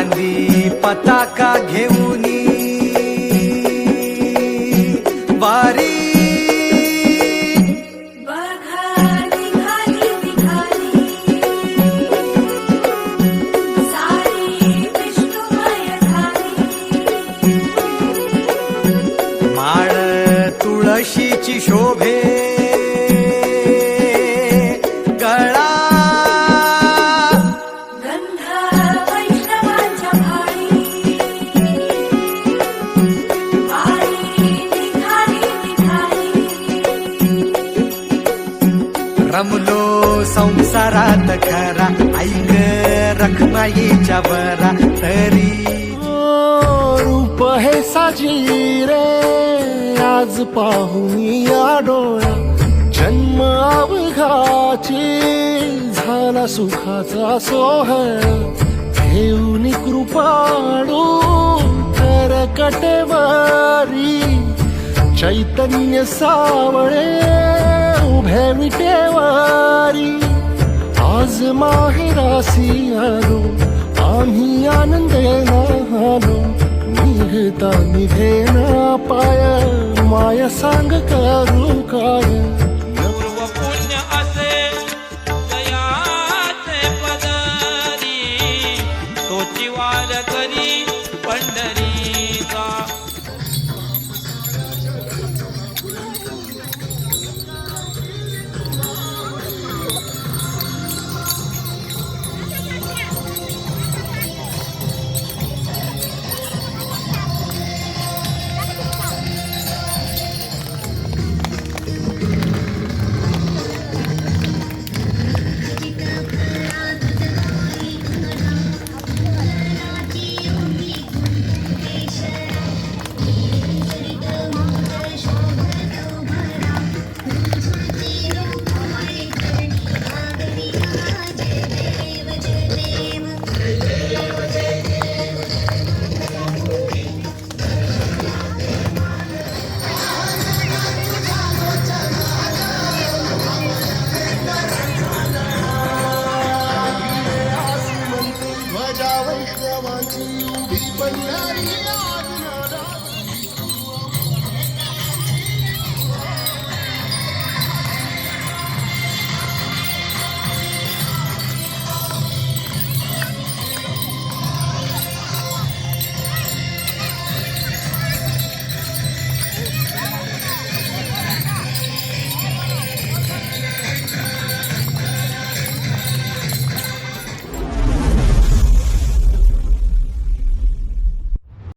चांदी पताका घेऊनी वारी माळ तुळशीची शोभे गळा गंध वैष्णवांच्या भाळी रमलो संसारात खरा ऐक रखमाईच्या बरा तरी रूप हे साजी रे आज पाहुनी या डोळा जन्म अवघाची झाला सुखाचा सोहळा घेऊन कृपाळू तर कटेवारी चैतन्य सावळे उभे विटेवारी आज माहेरासी आलो आम्ही आनंदेना आलो निघता निघेना पाय माया सांग करू काय